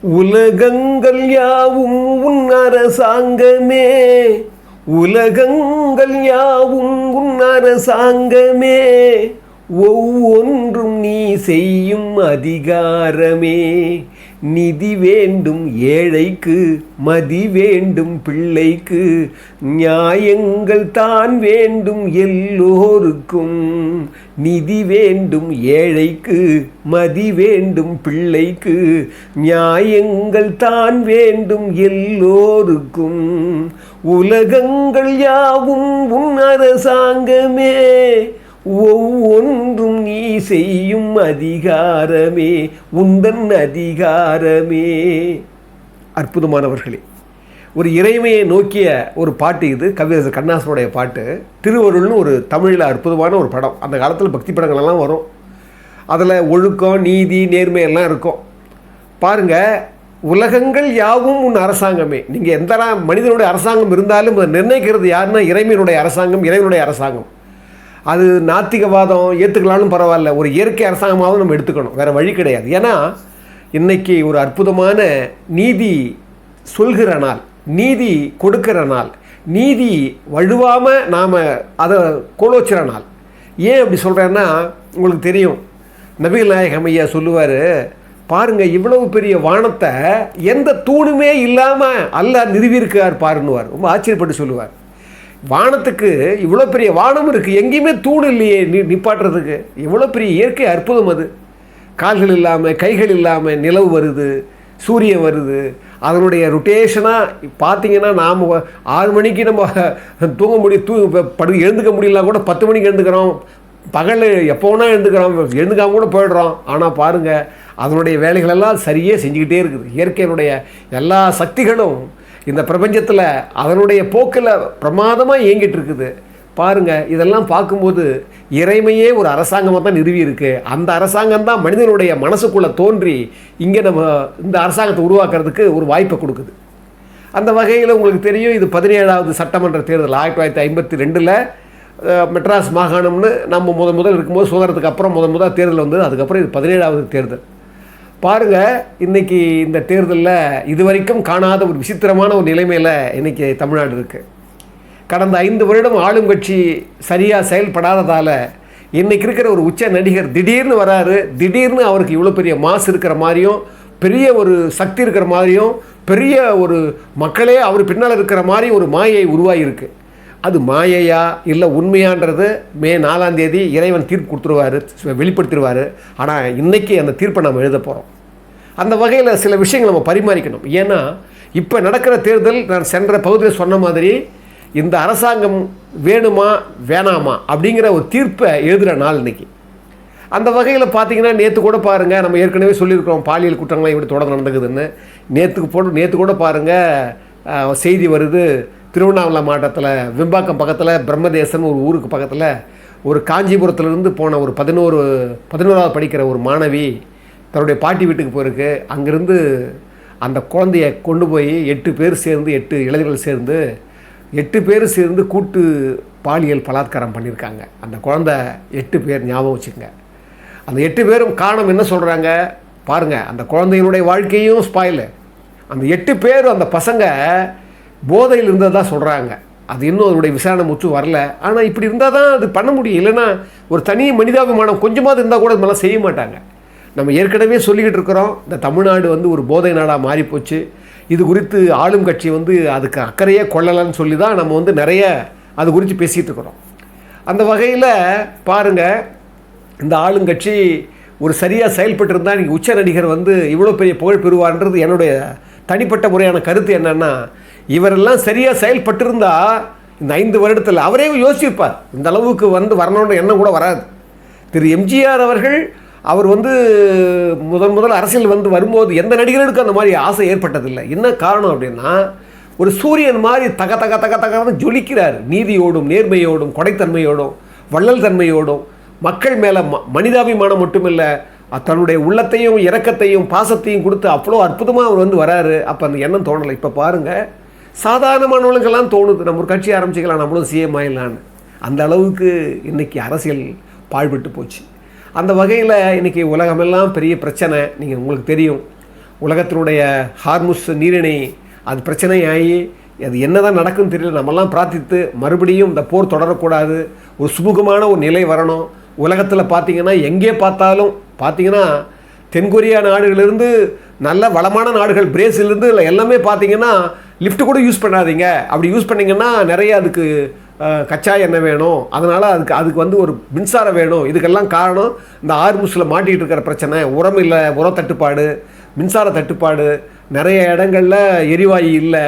உலகங்கள் யாவும் உன் அரசாங்கமே, உலகங்கள் யாவும் உன் அரசாங்கமே, ஒவ்வொன்றும் நீ செய்யும் அதிகாரமே. நிதி வேண்டும் ஏழைக்கு, மதி வேண்டும் பிள்ளைக்கு, நியாயங்கள் தான் வேண்டும் எல்லோருக்கும். நிதி வேண்டும் ஏழைக்கு, மதி வேண்டும் பிள்ளைக்கு, நியாயங்கள் தான் வேண்டும் எல்லோருக்கும். உலகங்கள் யாவும் உன் அரசாங்கமே, ஒவ்வொன்றும் நீ செய்யும் அதிகாரமே, உந்தன் அதிகாரமே. அற்புதமானவர்களே, ஒரு இறைமையை நோக்கிய ஒரு பாட்டு இது. கவிஞர் கண்ணதாசனுடைய பாட்டு. திருவருள்னு ஒரு தமிழில் அற்புதமான ஒரு படம். அந்த காலத்தில் பக்தி படங்கள்லாம் வரும். அதில் ஒழுக்கம், நீதி, நேர்மை எல்லாம் இருக்கும். பாருங்கள், உலகங்கள் யாவும் உன் அரசாங்கமே. நீங்கள் எந்த மனிதனுடைய அரசாங்கம் இருந்தாலும் அதை நிர்ணயிக்கிறது யாருன்னா இறைமையினுடைய அரசாங்கம், இறைவனுடைய அரசாங்கம். அது நாத்திகவாதம் ஏற்றுக்கலாலும் பரவாயில்ல, ஒரு இயற்கை அரசாங்கமாகவும் நம்ம எடுத்துக்கணும், வேறு வழி கிடையாது. ஏன்னா இன்றைக்கி ஒரு அற்புதமான நீதி சொல்கிற நாள், நீதி கொடுக்கிற நாள், நீதி வழுவாமல் நாம் அதை கோலோச்சுற நாள். ஏன் அப்படி சொல்கிறேன்னா, உங்களுக்கு தெரியும், நபிகள் நாயகம் ஐயா சொல்லுவார், பாருங்கள் இவ்வளவு பெரிய வானத்தை எந்த தூணுமே இல்லாமல் அல்லாஹ் நிறுவியிருக்கார் பாருன்னுவார். ரொம்ப ஆச்சரியப்பட்டு சொல்லுவார். வானத்துக்கு இவ்வளோ பெரிய வானம் இருக்குது, எங்கேயுமே தூண் இல்லையே நிப்பாட்டுறதுக்கு. இவ்வளோ பெரிய இயற்கை அற்புதம் அது. கால்கள் இல்லாமல் கைகள் இல்லாமல் நிலவு வருது, சூரியன் வருது, அதனுடைய ரொட்டேஷனாக பார்த்தீங்கன்னா நாம் 6 மணிக்கு நம்ம தூங்க எழுந்துக்க முடியலாம் கூட 10 மணிக்கு எழுந்துக்கிறோம், பகல் எப்போ வேணால் எழுந்துக்காம கூட போயிடுறோம். ஆனால் பாருங்கள், அதனுடைய வேலைகளெல்லாம் சரியே செஞ்சுக்கிட்டே இருக்குது. இயற்கையினுடைய எல்லா சக்திகளும் இந்த பிரபஞ்சத்தில் அதனுடைய போக்கில் பிரமாதமாக இயங்கிட்டு இருக்குது. பாருங்கள், இதெல்லாம் பார்க்கும்போது இறைமையே ஒரு அரசாங்கமாக தான் நிறுவி இருக்குது. அந்த அரசாங்கம் தான் மனிதனுடைய மனசுக்குள்ளே தோன்றி இங்கே நம்ம இந்த அரசாங்கத்தை உருவாக்குறதுக்கு ஒரு வாய்ப்பை கொடுக்குது. அந்த வகையில் உங்களுக்கு தெரியும், இது 17வது சட்டமன்ற தேர்தல். 1952 மெட்ராஸ் மாகாணம்னு நம்ம முதல் இருக்கும்போது, சுதந்திரத்துக்கு அப்புறம் முதல் தேர்தல் வந்தது. அதுக்கப்புறம் இது 17வது தேர்தல். பாருங்கள், இன்றைக்கி இந்த தேர்தலில் இதுவரைக்கும் காணாத ஒரு விசித்திரமான ஒரு நிலைமையில் இன்றைக்கி தமிழ்நாடு இருக்குது. கடந்த 5 வருடம் ஆளும் கட்சி சரியாக செயல்படாததால் இன்றைக்கி இருக்கிற ஒரு உச்ச நடிகர் திடீர்னு வராரு. திடீர்னு அவருக்கு இவ்வளோ பெரிய மாசு இருக்கிற மாதிரியும், பெரிய ஒரு சக்தி இருக்கிற மாதிரியும், பெரிய ஒரு மக்களே அவர் பின்னால் இருக்கிற மாதிரி ஒரு மாயை உருவாகியிருக்கு. அது மாயையா இல்லை உண்மையான்றது மே 4ஆம் தேதி இறைவன் தீர்ப்பு கொடுத்துருவார், வெளிப்படுத்திடுவார். ஆனால் இன்றைக்கி அந்த தீர்ப்பை நம்ம எழுத போகிறோம். அந்த வகையில் சில விஷயங்கள் நம்ம பரிமாறிக்கணும். ஏன்னா இப்போ நடக்கிற தேர்தல், நான் சென்ற பகுதியில் சொன்ன மாதிரி, இந்த அரசாங்கம் வேணுமா வேணாமா அப்படிங்கிற ஒரு தீர்ப்பை எழுதுகிற நாள் இன்றைக்கி. அந்த வகையில் பார்த்திங்கன்னா, நேற்று கூட பாருங்கள், நம்ம ஏற்கனவே சொல்லியிருக்கிறோம் பாலியல் குற்றங்கள்லாம் இப்படி தொடர்ந்து நடந்துக்குதுன்னு. நேற்று கூட பாருங்கள் செய்தி வருது, திருவண்ணாமலை மாவட்டத்தில் வெம்பாக்கம் பக்கத்தில் பிரம்மதேசன் ஒரு ஊருக்கு பக்கத்தில் ஒரு காஞ்சிபுரத்துலேருந்து போன ஒரு 11வது படிக்கிற ஒரு மாணவி தன்னுடைய பாட்டி வீட்டுக்கு போயிருக்கு. அங்கேருந்து அந்த குழந்தைய கொண்டு போய் 8 பேர் சேர்ந்து, 8 இளைஞர்கள் சேர்ந்து 8 பேர் சேர்ந்து கூட்டு பாலியல் பலாத்காரம் பண்ணியிருக்காங்க. அந்த குழந்தை 8 பேர், ஞாபகம் வச்சுக்கோங்க. அந்த 8 பேரும் காரணம் என்ன சொல்கிறாங்க பாருங்கள், அந்த குழந்தையினுடைய வாழ்க்கையும் ஸ்பாயிலு. அந்த 8 பேர் அந்த பசங்க போதையில் இருந்ததாக சொல்கிறாங்க. அது இன்னும் அதனுடைய விசாரணை முற்று வரல. ஆனால் இப்படி இருந்தால் தான் அது பண்ண முடியும். இல்லைன்னா ஒரு தனி மனிதாபிமானம் கொஞ்சமாவது இருந்தால் கூட இதெல்லாம் செய்ய மாட்டாங்க. நம்ம ஏற்கனவே சொல்லிக்கிட்டு இருக்கிறோம், இந்த தமிழ்நாடு ஒரு போதை நாடாக மாறிப்போச்சு. இது குறித்து ஆளும் கட்சி அதுக்கு அக்கறையே கொள்ளலான்னு சொல்லி தான் நம்ம நிறைய அது குறித்து பேசிகிட்டு இருக்கிறோம். அந்த வகையில் பாருங்கள், இந்த ஆளுங்கட்சி ஒரு சரியாக செயல்பட்டுருந்தால் இன்றைக்கி உச்ச நடிகர் இவ்வளோ பெரிய புகழ் பெறுவார்ன்றது என்னுடைய தனிப்பட்ட முறையான கருத்து. என்னென்னா, இவரெல்லாம் சரியாக செயல்பட்டிருந்தால் இந்த 5 வருடத்தில் அவரே யோசிப்பார், இந்த அளவுக்கு வரணுன்ற எண்ணம் கூட வராது. திரு எம்ஜிஆர் அவர்கள் அவர் முதல் அரசியல் வரும்போது எந்த நடிகர்களுக்கும் அந்த மாதிரி ஆசை ஏற்பட்டதில்லை. என்ன காரணம் அப்படின்னா, ஒரு சூரியன் மாதிரி தக தக தக தகன்னு ஜொலிக்கிறார். நீதியோடும், நேர்மையோடும், கொடைத்தன்மையோடும், வள்ளல் தன்மையோடும், மக்கள் மேலே மனிதாபிமானம் மட்டுமில்லை, தன்னுடைய உள்ளத்தையும் இரக்கத்தையும் பாசத்தையும் கொடுத்து அவ்வளோ அற்புதமாக அவர் வராரு. அப்போ அந்த எண்ணம் தோணலை. இப்போ பாருங்கள், சாதாரணமானவங்களுக்கெல்லாம் தோணுது, நம்ம ஒரு கட்சி ஆரம்பிச்சிக்கலாம், நம்மளும் சிஎம் ஆயிடலான்னு. அந்த அளவுக்கு இன்றைக்கி அரசியல் பாழ்பட்டு போச்சு. அந்த வகையில் இன்றைக்கி உலகமெல்லாம் பெரிய பிரச்சனை. உங்களுக்கு தெரியும், உலகத்தினுடைய ஹார்முஸ் நீரிணை அது பிரச்சனையாகி அது என்ன தான் நடக்குன்னு தெரியல. நம்மெல்லாம் பிரார்த்தித்து மறுபடியும் இந்த போர் தொடரக்கூடாது, ஒரு சுமூகமான ஒரு நிலை வரணும். உலகத்தில் பார்த்திங்கன்னா எங்கே பார்த்தாலும் பார்த்திங்கன்னா தென்கொரியா நாடுகளிலிருந்து நல்ல வளமான நாடுகள் பிரேசிலிருந்து எல்லாமே பார்த்திங்கன்னா லிஃப்ட் கூட யூஸ் பண்ணாதீங்க. அப்படி யூஸ் பண்ணிங்கன்னா நிறைய அதுக்கு கச்சா எண்ணெய் வேணும், அதனால் அதுக்கு வந்து ஒரு மின்சாரம் வேணும். இதுக்கெல்லாம் காரணம் இந்த ஹார்முஸில் மாட்டிகிட்டு இருக்கிற பிரச்சனை. உரம் இல்லை, உர தட்டுப்பாடு, மின்சார தட்டுப்பாடு, நிறைய இடங்களில் எரிவாயு இல்லை,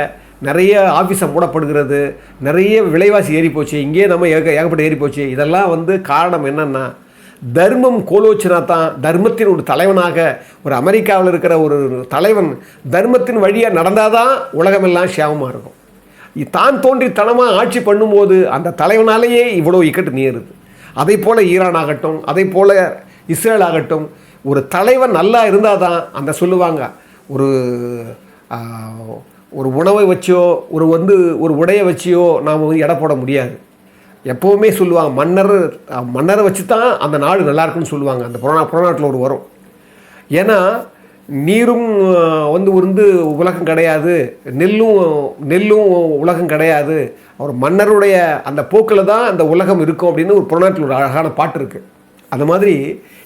நிறைய ஆஃபீஸை மூடப்படுகிறது, நிறைய விலைவாசி ஏறி போச்சு, இங்கேயே நம்ம ஏகப்பட்ட ஏறி போச்சு. இதெல்லாம் வந்து காரணம் என்னென்னா தர்மம் கோலோச்சினா தான் தர்மத்தின் ஒரு தலைவனாக ஒரு அமெரிக்காவில் இருக்கிற ஒரு தலைவன் தர்மத்தின் வழியாக நடந்தால் தான் உலகமெல்லாம் சேமமாக இருக்கும். தான் தோன்றித்தனமாக ஆட்சி பண்ணும்போது அந்த தலைவனாலேயே இவ்வளோ இக்கட்டு நேருது. அதை போல் ஈரான் ஆகட்டும், அதை போல் இஸ்ரேல் ஆகட்டும், ஒரு தலைவன் நல்லா இருந்தால் தான் அந்த சொல்லுவாங்க ஒரு உணவை வச்சியோ ஒரு உடையை வச்சியோ நாம் வந்து எடை போட முடியாது. எப்போவுமே சொல்லுவாங்க மன்னரை வச்சு தான் அந்த நாடு நல்லா இருக்குன்னு சொல்லுவாங்க. அந்த புறநாட்டில் ஒரு வரும். ஏன்னா நீரும் வந்து உலகம் கிடையாது, நெல்லும் உலகம் கிடையாது, ஒரு மன்னருடைய அந்த போக்கில் தான் அந்த உலகம் இருக்கும் அப்படின்னு ஒரு புறநாட்டில் ஒரு அழகான பாட்டு இருக்குது. அது மாதிரி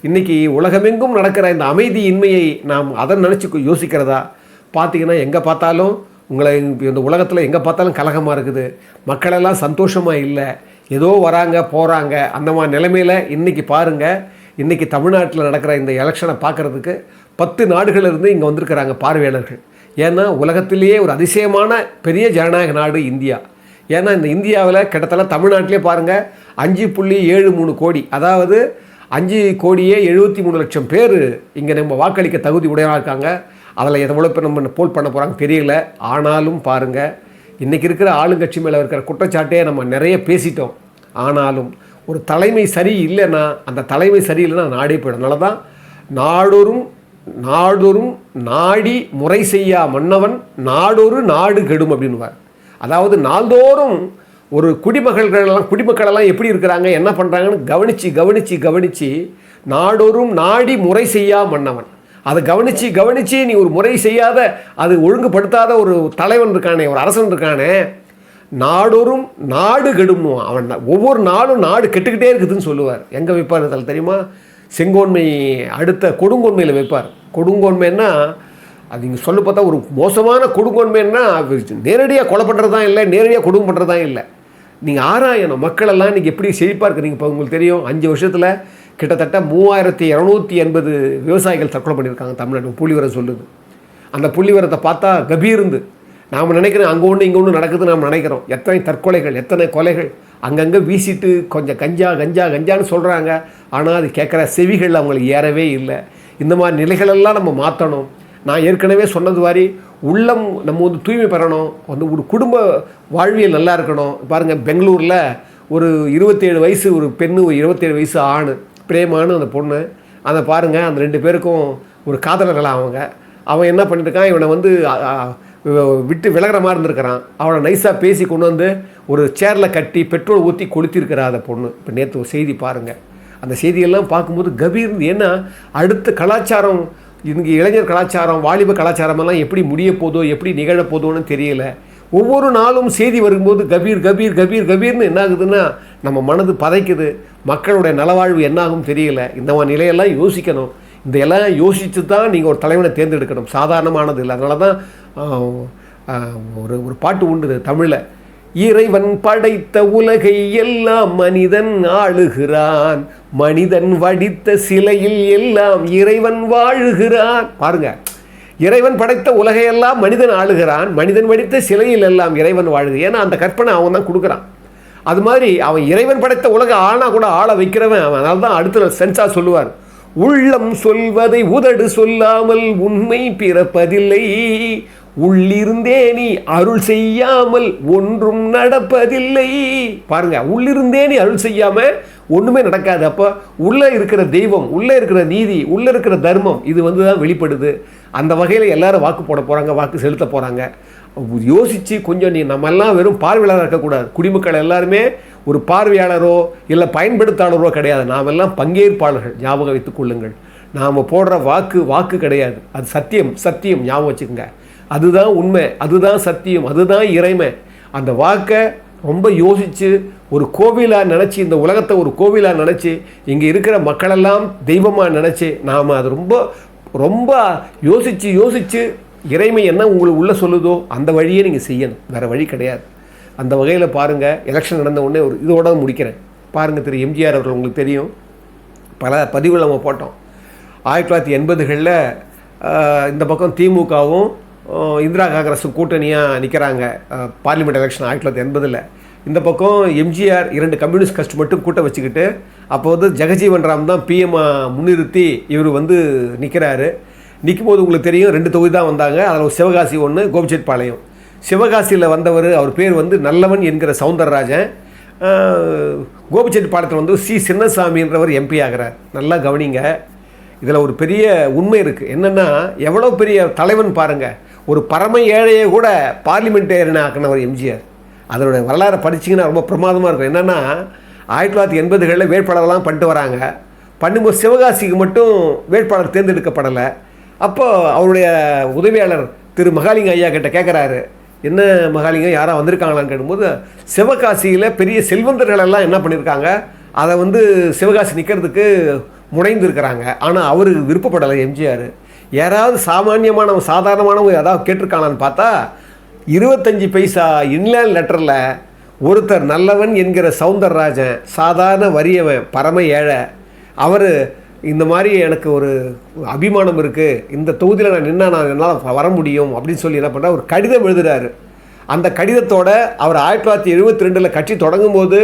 இன்றைக்கி உலகமெங்கும் நடக்கிற இந்த அமைதியின்மையை நாம் அதை நினச்சி யோசிக்கிறதா? பார்த்திங்கன்னா எங்கே பார்த்தாலும் இந்த உலகத்தில் எங்கே பார்த்தாலும் கலகமாக இருக்குது, மக்களெல்லாம் சந்தோஷமாக இல்லை, ஏதோ வராங்க போகிறாங்க. அந்த மாதிரி நிலைமையில் இன்றைக்கி பாருங்கள், இன்றைக்கி தமிழ்நாட்டில் நடக்கிற இந்த எலெக்ஷனை பார்க்குறதுக்கு 10 நாடுகளிலிருந்து இங்கே வந்திருக்கிறாங்க பார்வையாளர்கள். ஏன்னா உலகத்திலேயே ஒரு அதிசயமான பெரிய ஜனநாயக நாடு இந்தியா. ஏன்னா இந்த இந்தியாவில் கிட்டத்தட்ட தமிழ்நாட்டிலே பாருங்கள் 5.73 கோடி, அதாவது 5,73,00,000 பேர் இங்கே நம்ம வாக்களிக்க தகுதி உடையவராக இருக்காங்க. அதில் எவ்வளோ பேர் நம்ம போல் பண்ண போகிறாங்க தெரியல. ஆனாலும் பாருங்கள், இன்றைக்கி இருக்கிற ஆளுங்கட்சி மேலே இருக்கிற குற்றச்சாட்டே நம்ம நிறைய பேசிட்டோம். ஆனாலும் ஒரு தலைமை சரி இல்லைன்னா அந்த தலைமை சரியில்லைன்னா நாடே போயிடும். அதனால தான் நாடொரும் நாடி முறை செய்யா மன்னவன் நாடொரு நாடு கெடும் அப்படின்வார். அதாவது நாள்தோறும் ஒரு குடிமக்களெல்லாம் எப்படி இருக்கிறாங்க, என்ன பண்ணுறாங்கன்னு கவனித்து நாடொரும் நாடி முறை செய்யா மன்னவன், அதை கவனித்து நீ ஒரு முறை செய்யாத, அது ஒழுங்குபடுத்தாத ஒரு தலைவன் இருக்கானே, ஒரு அரசன் இருக்கானே, நாடொரும் நாடு கெடும்னுவான். அவன் ஒவ்வொரு நாளும் நாடு கெட்டுக்கிட்டே இருக்குதுன்னு சொல்லுவார். எங்கே வைப்பார் அதில் தெரியுமா? செங்கோன்மை அடுத்த கொடுங்கோன்மையில் வைப்பார். கொடுங்கோன்மைன்னா அது நீங்கள் சொல்ல பார்த்தா ஒரு மோசமான கொடுங்கோன்மைன்னா நேரடியாக கொலை பண்ணுறது தான் இல்லை, நேரடியாக கொடுமை பண்ணுறது தான் இல்லை. நீங்கள் ஆராயணும் மக்களெல்லாம் இன்றைக்கி எப்படி செழிப்பாக இருக்கிறீங்க. இப்போ உங்களுக்கு தெரியும் 5 வருஷத்தில் கிட்டத்தட்ட 3280 விவசாயிகள் தற்கொலை பண்ணியிருக்காங்க தமிழ்நாடு. புள்ளிவரம் சொல்லுது. அந்த புள்ளிவரத்தை பார்த்தா கபீர்ந்து நாம் நினைக்கிறோம் அங்கே ஒன்று இங்கே ஒன்று நடக்குதுன்னு நாம் நினைக்கிறோம். எத்தனை தற்கொலைகள், எத்தனை கொலைகள், அங்கங்கே வீசிட்டு கொஞ்சம் கஞ்சான்னு சொல்கிறாங்க. ஆனால் அது கேட்குற செவிகள் அவங்களுக்கு ஏறவே இல்லை. இந்த மாதிரி நிலைகளெல்லாம் நம்ம மாற்றணும். நான் ஏற்கனவே சொன்னது மாதிரி உள்ளம் நம்ம வந்து தூய்மை பெறணும், வந்து ஒரு குடும்ப வாழ்வியல் நல்லா இருக்கணும். பாருங்கள், பெங்களூரில் ஒரு 27 வயசு ஒரு பெண்ணு, ஒரு 27 வயசு ஆண், பிரேமானு அந்த பொண்ணு, அதை பாருங்கள், அந்த 2 பேருக்கும் ஒரு காதலர்களாக அவன் என்ன பண்ணியிருக்கான், இவனை வந்து விட்டு விலகிற மாதிரி இருந்திருக்கிறான். அவனை நைஸாக பேசி கொண்டு வந்து ஒரு சேரில் கட்டி பெட்ரோல் ஊற்றி கொளுத்திருக்கிறா அந்த பொண்ணு. இப்போ நேற்று ஒரு செய்தி பாருங்கள். அந்த செய்தியெல்லாம் பார்க்கும்போது கபீர், ஏன்னா அடுத்த கலாச்சாரம், இங்கே இளைஞர் கலாச்சாரம், வாலிப கலாச்சாரமெல்லாம் எப்படி முடிய போதோ, எப்படி நிகழப்போதோன்னு தெரியல. ஒவ்வொரு நாளும் செய்தி வரும்போது கபீர்னு என்ன ஆகுதுன்னா நம்ம மனது பதைக்குது. மக்களுடைய நலவாழ்வு என்னாகும் தெரியல. இந்த மாதிரி நிலையெல்லாம் யோசிக்கணும். இந்த எல்லாம் யோசித்து தான் நீங்கள் ஒரு தலைவனை தேர்ந்தெடுக்கணும். சாதாரணமானது இல்லை. அதனால தான் ஒரு பாட்டு உண்டு தமிழில், இறைவன் படைத்த உலகை எல்லாம் மனிதன் ஆளுகிறான், மனிதன் வடித்த சிலையில் எல்லாம் இறைவன் வாழுகிறான். பாருங்க, இறைவன் படைத்த உலகையெல்லாம் மனிதன் ஆளுகிறான், மனிதன் வடித்த சிலையில் எல்லாம் இறைவன் வாழுது. ஏன்னா அந்த கற்பனை அவன் தான் கொடுக்குறான். அது மாதிரி அவன் இறைவன் படைத்த உலக ஆனா கூட ஆள வைக்கிறவன் அவன். அதனால தான் அடுத்த சென்சா சொல்லுவார், உள்ளம் சொல்வதை உதடு சொல்லாமல் உண்மை பிறப்பதில்லை, உள்ளிருந்தே நீ அருள் செய்யாமல் ஒன்றும் நடப்பதில்லை. பாருங்க, உள்ளிருந்தே நீ அருள் செய்யாம ஒன்றுமே நடக்காது. அப்போ உள்ளே இருக்கிற தெய்வம், உள்ளே இருக்கிற நீதி, உள்ளே இருக்கிற தர்மம், இது வந்து தான் வெளிப்படுது. அந்த வகையில் எல்லாரும் வாக்கு போட போகிறாங்க, வாக்கு செலுத்த போகிறாங்க. யோசித்து கொஞ்சம் நம்ம எல்லாம் வெறும் பார்வையாளராக இருக்கக்கூடாது. குடிமக்கள் எல்லாருமே ஒரு பார்வையாளரோ இல்லை பயன்படுத்தாளரோ கிடையாது. நாம் எல்லாம் பங்கேற்பாளர்கள். ஞாபகம் வைத்துக் கொள்ளுங்கள். நாம் போடுற வாக்கு கிடையாது, அது சத்தியம் ஞாபகம் வச்சுக்கோங்க. அதுதான் உண்மை, அதுதான் சத்தியம், அதுதான் இறைமை. அந்த வாக்கை ரொம்ப யோசித்து ஒரு கோவிலாக நினச்சி, இந்த உலகத்தை ஒரு கோவிலாக நினச்சி, இங்கே இருக்கிற மக்களெல்லாம் தெய்வமாக நினச்சி, நாம் அது ரொம்ப ரொம்ப யோசித்து இறைமை என்ன உங்களுக்கு உள்ளே சொல்லுதோ அந்த வழியே நீங்கள் செய்யணும், வேறு வழி கிடையாது. அந்த வகையில் பாருங்கள், எலெக்ஷன் நடந்த உடனே ஒரு இதோட முடிக்கிறேன். பாருங்கள், திரு எம்ஜிஆர் அவர்கள் உங்களுக்கு தெரியும், பல பதிவுகள் நம்ம போட்டோம். 1980களில் இந்த பக்கம் திமுகவும் இந்திரா காங்கிரஸும் கூட்டணியாக நிற்கிறாங்க பார்லிமெண்ட் எலெக்ஷன் 1980. இந்த பக்கம் எம்ஜிஆர் 2 கம்யூனிஸ்ட் கட்சி மட்டும் கூட்ட வச்சுக்கிட்டு, அப்போ வந்து ஜெகஜீவன் ராம் தான் பிஎம் முன்னிறுத்தி இவர் வந்து நிற்கிறாரு. நிற்கும் போது உங்களுக்கு தெரியும் 2 தொகுதி தான் வந்தாங்க. அதில் ஒரு சிவகாசி ஒன்று, கோபிச்செட்டிப்பாளையம். சிவகாசியில் வந்தவர், அவர் பேர் வந்து நல்லவன் என்கிற சவுந்தரராஜன். கோபிச்செட்டிப்பாளையத்தில் வந்து சி சின்னசாமின்றவர் எம்பி ஆகிறார். நல்லா கவனிங்க, இதில் ஒரு பெரிய உண்மை இருக்குது. என்னென்னா, எவ்வளோ பெரிய தலைவன் பாருங்கள். ஒரு பரம ஏழையை கூட பார்லிமெண்டேரியன் ஆக்கினவர் எம்ஜிஆர். அதனுடைய வரலாறை படிச்சிங்கன்னா ரொம்ப பிரமாதமாக இருக்கும். என்னென்னா, 1980களில் வேட்பாளர்லாம் பண்ணிட்டு வராங்க. பண்ணும்போது சிவகாசிக்கு மட்டும் வேட்பாளர் தேர்ந்தெடுக்கப்படலை. அப்போ அவருடைய உதவியாளர் திரு மகாலிங்க ஐயா கிட்ட கேட்குறாரு, என்ன மகாலிங்கம் யாராக வந்திருக்காங்களான்னு கேட்கும்போது, சிவகாசியில் பெரிய செல்வந்தர்கள் எல்லாம் என்ன பண்ணியிருக்காங்க, அதை வந்து சிவகாசி நிற்கிறதுக்கு முனைந்து இருக்கிறாங்க. ஆனால் அவர் விருப்பப்படலை எம்ஜிஆர். யாராவது சாமானியமானவங்க சாதாரணமானவங்க ஏதாவது கேட்டிருக்காங்களான்னு பார்த்தா 25 பைசா இன்லேண்ட் லெட்டரில் ஒருத்தர் நல்லவன் என்கிற சவுந்தரராஜன், சாதாரண வறியவன், பரம ஏழை, அவர் இந்த மாதிரி எனக்கு ஒரு அபிமானம் இருக்குது, இந்த தொகுதியில் நான் நின்னா நான் என்னால் வர முடியும் அப்படின்னு சொல்லி என்ன பண்ணுறாரு, ஒரு கடிதம் எழுதுகிறாரு. அந்த கடிதத்தோட அவர் 1972 கட்சி தொடங்கும் போது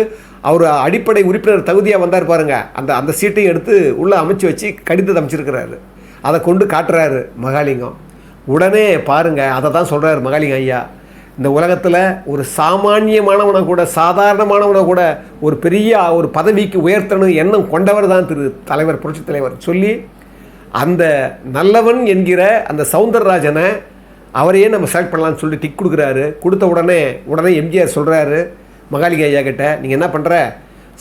அவர் அடிப்படை உறுப்பினர் தகுதியாக வந்தார் பாருங்கள், அந்த சீட்டையும் எடுத்து உள்ளே அமைச்சு வச்சு கடிதத்தை அமைச்சிருக்கிறாரு. அதை கொண்டு காட்டுறாரு மகாலிங்கம். உடனே பாருங்கள், அதை தான் சொல்கிறார் மகாலிங்கம் ஐயா, இந்த உலகத்தில் ஒரு சாமானியமானவனை கூட, சாதாரணமானவனை கூட ஒரு பெரிய ஒரு பதவிக்கு உயர்த்தணும் எண்ணம் கொண்டவர் தான் திரு தலைவர், புரட்சி தலைவர் சொல்லி, அந்த நல்லவன் என்கிற அந்த சவுந்தரராஜனை அவரையே நம்ம செலக்ட் பண்ணலான்னு சொல்லி டிக் கொடுக்குறாரு. கொடுத்த உடனே எம்ஜிஆர் சொல்கிறாரு மகாலிங்க ஐயா கிட்ட, நீங்கள் என்ன பண்ணுற,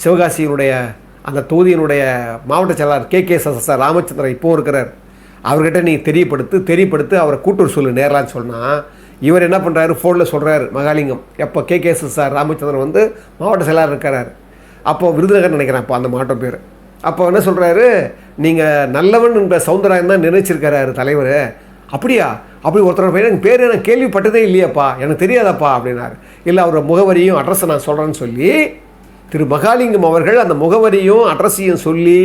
சிவகாசியினுடைய அந்த தொகுதியினுடைய மாவட்ட செயலாளர் KKSS ராமச்சந்திரன் இப்போவும் இருக்கிறார், அவர்கிட்ட நீ தெரியப்படுத்து அவரை கூட்டுற சொல்லு நேரலான்னு சொன்னால், இவர் என்ன பண்ணுறாரு, ஃபோனில் சொல்கிறார் மகாலிங்கம், எப்போ KKSS ராமச்சந்திரன் வந்து மாவட்ட செயலாளர் இருக்கிறார். அப்போது விருதுநகர் நினைக்கிறேன் அப்போ அந்த மாவட்டம் பேர். அப்போ என்ன சொல்கிறாரு, நீங்கள் நல்லவன் என்ற சவுந்தரராஜன் தான் நினைச்சிருக்கிறாரு தலைவர். அப்படியா, அப்படி ஒருத்தர் பையன் எனக்கு பேர் எனக்கு கேள்விப்பட்டதே இல்லையாப்பா, எனக்கு தெரியாதாப்பா அப்படின்னாரு. இல்லை, அவரோட முகவரியும் அட்ரஸை நான் சொல்கிறேன்னு சொல்லி திரு மகாலிங்கம் அவர்கள் அந்த முகவரியும் அட்ரஸையும் சொல்லி,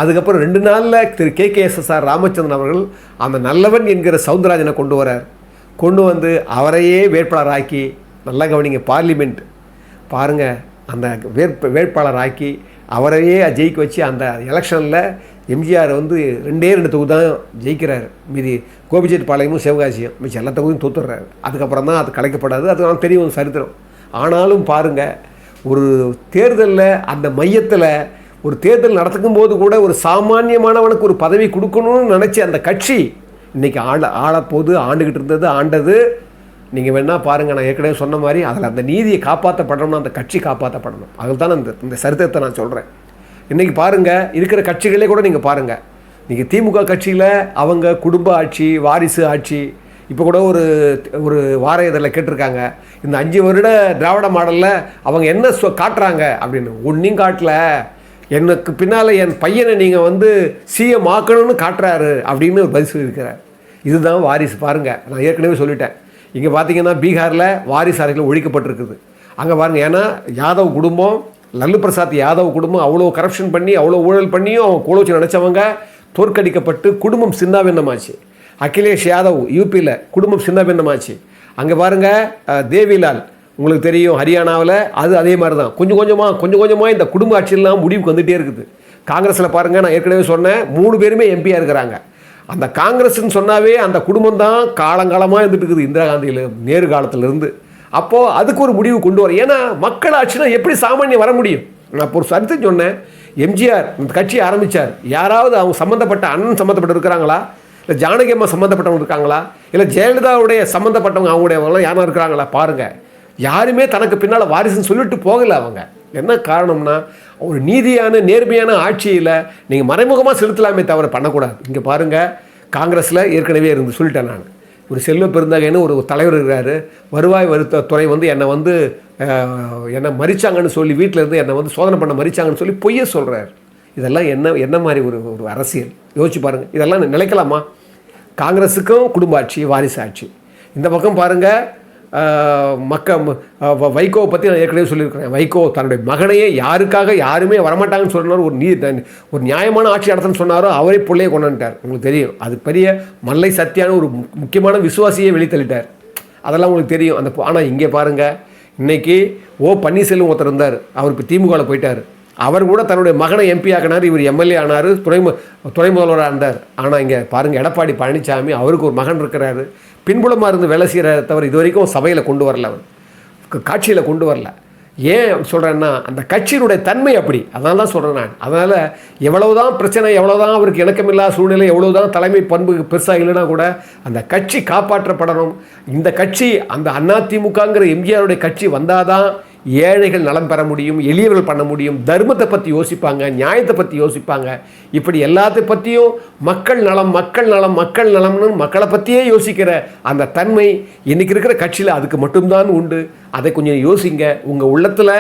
அதுக்கப்புறம் 2 நாளில் திரு KKSS ராமச்சந்திரன் அவர்கள் அந்த நல்லவன் என்கிற சவுந்தரராஜனை கொண்டு வந்து அவரையே வேட்பாளராக்கி, நல்லா கவனிங்க, பார்லிமெண்ட் பாருங்கள், அந்த வேட்பாளராக்கி அவரையே ஜெயிக்க வச்சு அந்த எலெக்ஷனில் எம்ஜிஆர் வந்து 2 தொகுதி தான் ஜெயிக்கிறார். மீதி கோபிச்செட்டிப்பாளையமும் சிவகாசியும் மிச்சம் எல்லா தொகுதியும் தோத்துடுறாரு. அதுக்கப்புறம் தான் அது கலைக்கப்படாது, அது நான் தெரியும் சரித்திரம். ஆனாலும் பாருங்கள், ஒரு தேர்தலில் அந்த மையத்தில் ஒரு தேர்தல் நடத்துக்கும் போது கூட ஒரு சாமானியமானவனுக்கு ஒரு பதவி கொடுக்கணும்னு நினச்சி அந்த கட்சி இன்றைக்கி ஆளப்போது ஆண்டுகிட்டு ஆண்டது. நீங்கள் வேணால் பாருங்கள், நான் ஏற்கனவே சொன்ன மாதிரி அதில் அந்த நீதியை காப்பாற்றப்படணும்னா அந்த கட்சி காப்பாற்றப்படணும். அதில் தான் இந்த சரித்திரத்தை நான் சொல்கிறேன். இன்றைக்கி பாருங்கள், இருக்கிற கட்சிகளே கூட நீங்கள் பாருங்கள், நீங்கள் திமுக கட்சியில் அவங்க குடும்ப ஆட்சி, வாரிசு ஆட்சி. இப்போ கூட ஒரு வார இதழில் கேட்டிருக்காங்க, இந்த 5 வருட திராவிட மாடலில் அவங்க என்ன காட்டுறாங்க அப்படின்னு. ஒன்றையும் காட்டல, எனக்கு பின்னால் என் பையனை நீங்கள் வந்து CM ஆக்கணும்னு காட்டுறாரு அப்படின்னு ஒரு பதில் சொல்லியிருக்கிறார். இதுதான் வாரிசு. பாருங்கள், நான் ஏற்கனவே சொல்லிட்டேன். இங்கே பார்த்தீங்கன்னா பீகாரில் வாரிசு அரசியல் ஒழிக்கப்பட்டிருக்குது. அங்கே பாருங்கள், ஏன்னா யாதவ் குடும்பம், லல்லு பிரசாத் யாதவ் குடும்பம் அவ்வளோ கரப்ஷன் பண்ணி அவ்வளோ ஊழல் பண்ணியும் அவங்க கோலோச்சி நினச்சவங்க தோற்கடிக்கப்பட்டு குடும்பம் சின்னாபின்னமாச்சு. அகிலேஷ் யாதவ் UPயில் குடும்பம் சின்னாபின்னமாச்சு. அங்கே பாருங்கள், தேவிலால் உங்களுக்கு தெரியும் ஹரியானாவில், அது அதே மாதிரி தான் கொஞ்சம் கொஞ்சமாக இந்த குடும்ப ஆட்சியெல்லாம் முடிவுக்கு வந்துகிட்டே இருக்குது. காங்கிரஸில் பாருங்கள், நான் ஏற்கனவே சொன்னேன், 3 பேருமே MP இருக்கிறாங்க. அந்த காங்கிரஸ்ன்னு சொன்னாவே அந்த குடும்பம் தான் காலங்காலமாக இருந்துட்டு இருக்குது, இந்திரா காந்தியில் நேரு காலத்திலேருந்து. அப்போது அதுக்கு ஒரு முடிவு கொண்டு வர, ஏன்னா மக்கள் ஆட்சினா எப்படி சாமானியம் வர முடியும். நான் இப்போ ஒரு சரித்திரம் சொன்னேன், எம்ஜிஆர் இந்த கட்சியை ஆரம்பித்தார், யாராவது அவங்க சம்மந்தப்பட்ட அண்ணன் சம்மந்தப்பட்டு இருக்கிறாங்களா, இல்லை ஜானகி அம்மா சம்மந்தப்பட்டவங்க இருக்காங்களா, இல்லை ஜெயலலிதாவுடைய சம்மந்தப்பட்டவங்க அவங்களுடைய யாரும் இருக்கிறாங்களா பாருங்கள். யாருமே தனக்கு பின்னால் வாரிசுன்னு சொல்லிட்டு போகலை அவங்க. என்ன காரணம்னா ஒரு நீதியான நேர்மையான ஆட்சியில் நீங்கள் மறைமுகமாக செலுத்தலாமே தவிர பண்ணக்கூடாது. இங்கே பாருங்கள், காங்கிரஸில் ஏற்கனவே இருந்து சொல்லிட்டேன் நான். ஒரு செல்வ பெருந்தகைன்னு ஒரு தலைவர் இருக்கிறாரு. வருவாய் துறை என்னை மறிச்சாங்கன்னு சொல்லி வீட்டில் இருந்து என்னை சோதனை பண்ண மறிச்சாங்கன்னு சொல்லி பொய்ய சொல்கிறார். இதெல்லாம் என்ன மாதிரி ஒரு அரசியல் யோசிச்சு பாருங்கள். இதெல்லாம் நிலைக்கலாமா? காங்கிரஸுக்கும் குடும்ப ஆட்சி, வாரிசு ஆட்சி. இந்த பக்கம் பாருங்கள், வைகோவை பற்றி நான் ஏற்கனவே சொல்லியிருக்கிறேன். வைகோ தன்னுடைய மகனையே யாருக்காக யாருமே வரமாட்டாங்கன்னு சொன்னார், ஒரு நியாயமான ஆட்சி நடத்தணும்னு சொன்னாரோ அவரே பிள்ளையை கொண்டாண்டார். உங்களுக்கு தெரியும், அது பெரிய மல்லை சத்தியான ஒரு முக்கியமான விசுவாசியை வெளித்தள்ளிட்டார். அதெல்லாம் உங்களுக்கு தெரியும். ஆனால் இங்கே பாருங்கள், இன்றைக்கி பன்னீர்செல்வம் ஒருத்தர் இருந்தார், அவர் இப்போ திமுகவில் போயிட்டார். அவர் கூட தன்னுடைய மகனை எம்பி ஆக்கினார், இவர் எம்எல்ஏ ஆனார், துணை முதல்வராக இருந்தார். ஆனால் இங்கே பாருங்கள், எடப்பாடி பழனிசாமி அவருக்கு ஒரு மகன் இருக்கிறாரு, பின்புலமாக இருந்து வேலை செய்கிற தவிர இது வரைக்கும் சபையில் கொண்டு வரல, அவர் காட்சியில் கொண்டு வரல. ஏன் சொல்கிறேன்னா அந்த கட்சியினுடைய தன்மை அப்படி. அதனால தான் சொல்கிறேன் நான். அதனால் எவ்வளவுதான் பிரச்சனை, எவ்வளோதான் அவருக்கு இணக்கமில்லாத சூழ்நிலை, எவ்வளோதான் தலைமை பண்பு பெருசாக இல்லைனா கூட அந்த கட்சி காப்பாற்றப்படணும். இந்த கட்சி அந்த அதிமுகங்கிற எம்ஜிஆருடைய கட்சி வந்தால் தான் ஏழைகள் நலம் பெற முடியும், எளியவர்கள் பண்ண முடியும், தர்மத்தை பற்றி யோசிப்பாங்க, நியாயத்தை பற்றி யோசிப்பாங்க. இப்படி எல்லாத்தை பற்றியும் மக்கள் நலம் மக்கள் நலம் மக்கள் நலம்னு மக்களை பற்றியே யோசிக்கிற அந்த தன்மை இன்றைக்கி இருக்கிற கட்சியில் அதுக்கு மட்டும்தான் உண்டு. அதை கொஞ்சம் யோசிங்க. உங்கள் உள்ளத்தில்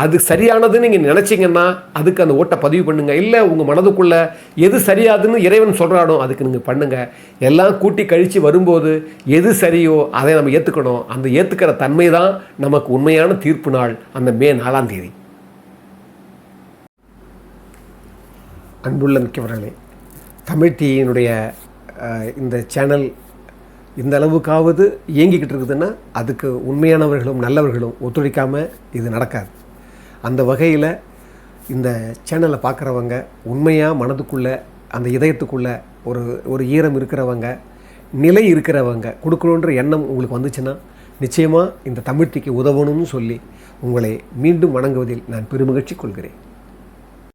அது சரியானதுன்னு நீங்கள் நினச்சிங்கன்னா அதுக்கு அந்த ஓட்டை பதிவு பண்ணுங்கள். இல்லை உங்கள் மனதுக்குள்ளே எது சரியாதுன்னு இறைவன் சொல்கிறானோ அதுக்கு நீங்கள் பண்ணுங்கள். எல்லாம் கூட்டி கழித்து வரும்போது எது சரியோ அதை நம்ம ஏற்றுக்கணும். அந்த ஏற்றுக்கிற தன்மை தான் நமக்கு உண்மையான தீர்ப்பு நாள், அந்த மே 4ஆம் தேதி. அன்புள்ள மிக்கவர்களே, தமிழ் டிவியினுடைய இந்த சேனல் இந்த அளவுக்காவது இயங்கிக்கிட்டு இருக்குதுன்னா அதுக்கு உண்மையானவர்களும் நல்லவர்களும் ஒத்துழைக்காமல் இது நடக்காது. அந்த வகையில் இந்த சேனலை பார்க்குறவங்க உண்மையாக மனதுக்குள்ளே அந்த இதயத்துக்குள்ளே ஒரு ஈரம் இருக்கிறவங்க, நிலை இருக்கிறவங்க, கொடுக்கணுன்ற எண்ணம் உங்களுக்கு வந்துச்சுன்னா நிச்சயமாக இந்த தமிழ்த்திக்கு உதவணும்னு சொல்லி உங்களை மீண்டும் வணங்குவதில் நான் பெருமகிழ்ச்சி கொள்கிறேன்.